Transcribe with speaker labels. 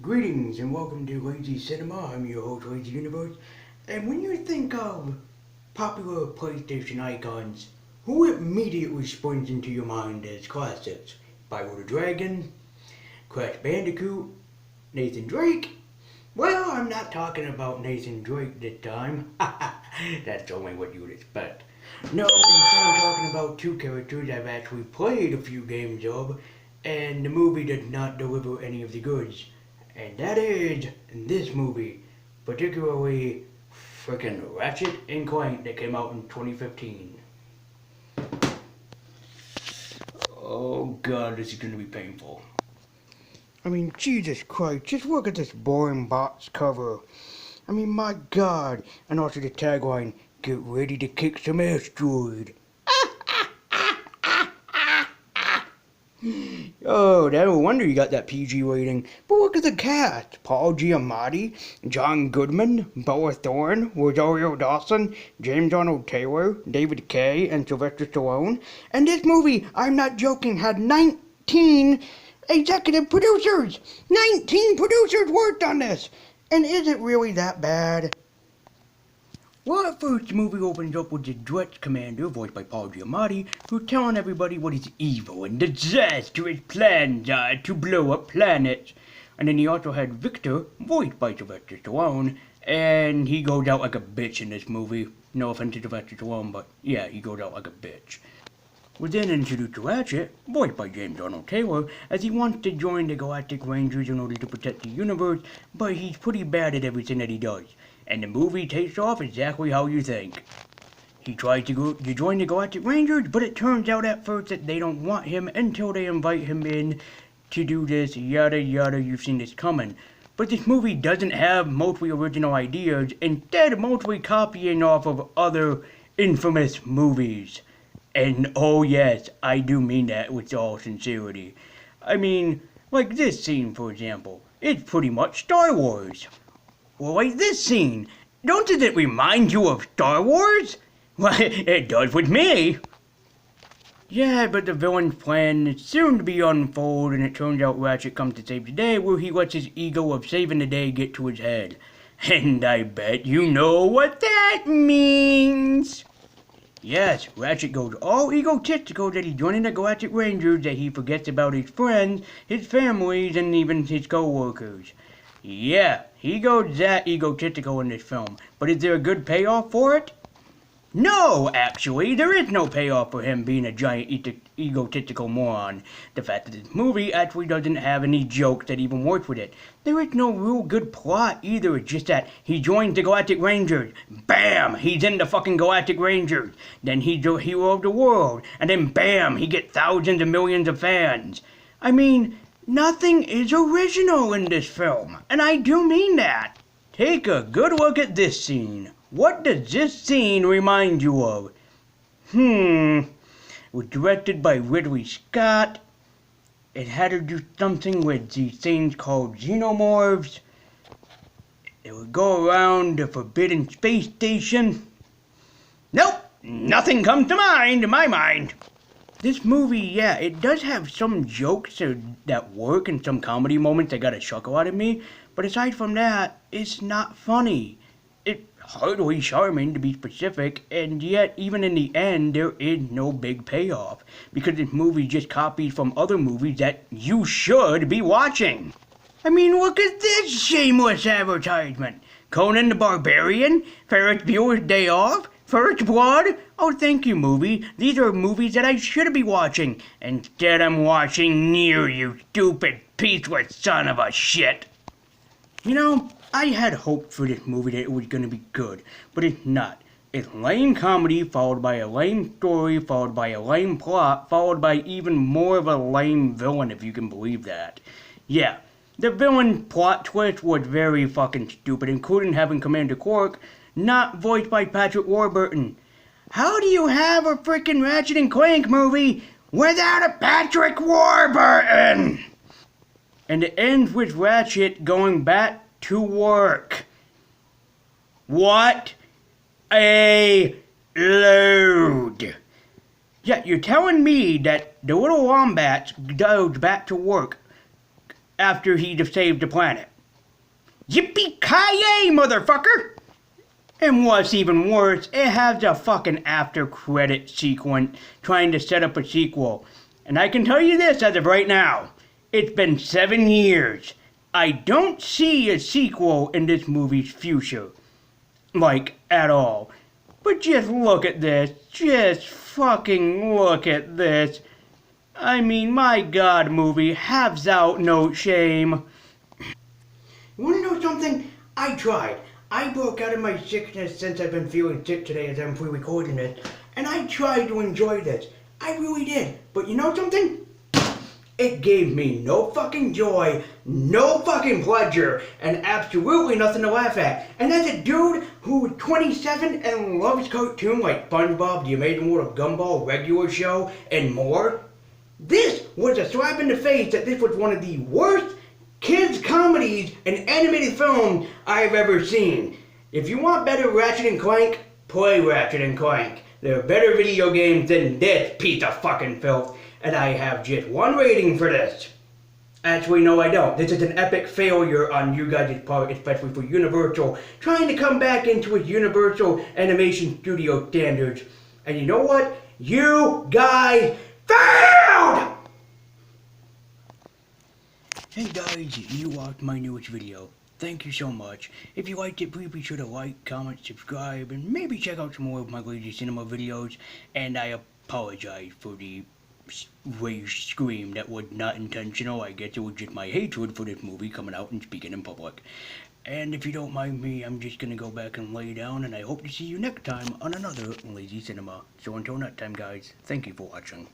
Speaker 1: Greetings and welcome to Lazy Cinema. I'm your host, Lazy Universe. And when you think of popular PlayStation icons, who immediately springs into your mind as classics? Spyro the Dragon, Crash Bandicoot, Nathan Drake? Well, I'm not talking about Nathan Drake this time. That's only what you would expect. No, instead I'm talking about two characters I've actually played a few games of, and the movie did not deliver any of the goods. And that is, in this movie, particularly frickin' Ratchet and Clank that came out in 2015. Oh god, this is gonna be painful. I mean, Jesus Christ, just look at this boring box cover. I mean, my god. And also the tagline, get ready to kick some asteroid. Oh, no wonder you got that PG rating. But look at the cast. Paul Giamatti, John Goodman, Bella Thorne, Rosario Dawson, James Arnold Taylor, David Kaye, and Sylvester Stallone. And this movie, I'm not joking, had 19 executive producers. 19 producers worked on this. And is it really that bad? Well, at first, the movie opens up with the Dretch Commander, voiced by Paul Giamatti, who's telling everybody what his evil and disastrous plans are to blow up planets. And then he also had Victor, voiced by Sylvester Stallone, and he goes out like a bitch in this movie. No offense to Sylvester Stallone, but yeah, he goes out like a bitch. We're then introduced to Ratchet, voiced by James Arnold Taylor, as he wants to join the Galactic Rangers in order to protect the universe, but he's pretty bad at everything that he does. And the movie takes off exactly how you think. He tries to join the Galactic Rangers, but it turns out at first that they don't want him until they invite him in to do this, yada yada, you've seen this coming. But this movie doesn't have mostly original ideas, instead mostly copying off of other infamous movies. And oh yes, I do mean that with all sincerity. I mean, like this scene for example, it's pretty much Star Wars. Well, like this scene, doesn't it remind you of Star Wars? Well, it does with me. Yeah, but the villain's plan is soon to be unfolded, and it turns out Ratchet comes to save the day, where he lets his ego of saving the day get to his head. And I bet you know what that means. Yes, Ratchet goes all egotistical that he's joining the Galactic Rangers, that he forgets about his friends, his families, and even his co-workers. Yeah, he goes that egotistical in this film, but is there a good payoff for it? No, actually, there is no payoff for him being a giant egotistical moron. The fact that this movie actually doesn't have any jokes that even work with it. There is no real good plot either, it's just that he joins the Galactic Rangers. Bam! He's in the fucking Galactic Rangers. Then he's the hero of the world. And then bam! He gets thousands and millions of fans. I mean, nothing is original in this film, and I do mean that. Take a good look at this scene. What does this scene remind you of? It was directed by Ridley Scott. It had to do something with these things called xenomorphs. It would go around the Forbidden Space Station. Nope, nothing comes to mind in my mind. This movie, yeah, it does have some jokes that work and some comedy moments that got a chuckle out of me, but aside from that, it's not funny. It's hardly charming to be specific, and yet, even in the end, there is no big payoff, because this movie just copies from other movies that you should be watching. I mean, look at this shameless advertisement. Conan the Barbarian, Ferris Bueller's Day Off, First Blood? Oh, thank you, movie. These are movies that I should be watching. Instead, I'm watching Near, you stupid, peaceless son of a shit. You know, I had hoped for this movie that it was going to be good, but it's not. It's lame comedy, followed by a lame story, followed by a lame plot, followed by even more of a lame villain, if you can believe that. Yeah, the villain plot twist was very fucking stupid, including having Commander Quark not voiced by Patrick Warburton. How do you have a frickin' Ratchet and Clank movie without a Patrick Warburton? And it ends with Ratchet going back to work. What a load. Yeah, you're telling me that the little wombat goes back to work after he saved the planet. Yippee-ki-yay, motherfucker! And what's even worse, it has a fucking after-credit sequence trying to set up a sequel. And I can tell you this as of right now. It's been 7 years. I don't see a sequel in this movie's future. Like, at all. But just look at this. Just fucking look at this. I mean, my god, movie. Have thou no shame. You wanna know something? I tried. I broke out of my sickness since I've been feeling sick today as I'm pre-recording it. And I tried to enjoy this. I really did. But you know something? It gave me no fucking joy, no fucking pleasure, and absolutely nothing to laugh at. And as a dude who's 27 and loves cartoons like SpongeBob, The Amazing World of Gumball, Regular Show, and more, this was a slap in the face that this was one of the worst kids' comedies and animated films I've ever seen. If you want better Ratchet and Clank, play Ratchet and Clank. There are better video games than this piece of fucking filth. And I have just one rating for this. Actually, no, I don't. This is an epic failure on you guys' part, especially for Universal, trying to come back into its Universal Animation Studio standards. And you know what? You guys failed! Hey guys, you watched my newest video. Thank you so much. If you liked it, please be sure to like, comment, subscribe, and maybe check out some more of my lazy cinema videos. And I apologize for the rage scream. That was not intentional. I guess it was just my hatred for this movie coming out and speaking in public. And if you don't mind me, I'm just gonna go back and lay down, and I hope to see you next time on another Lazy Cinema. So until next time, guys, thank you for watching.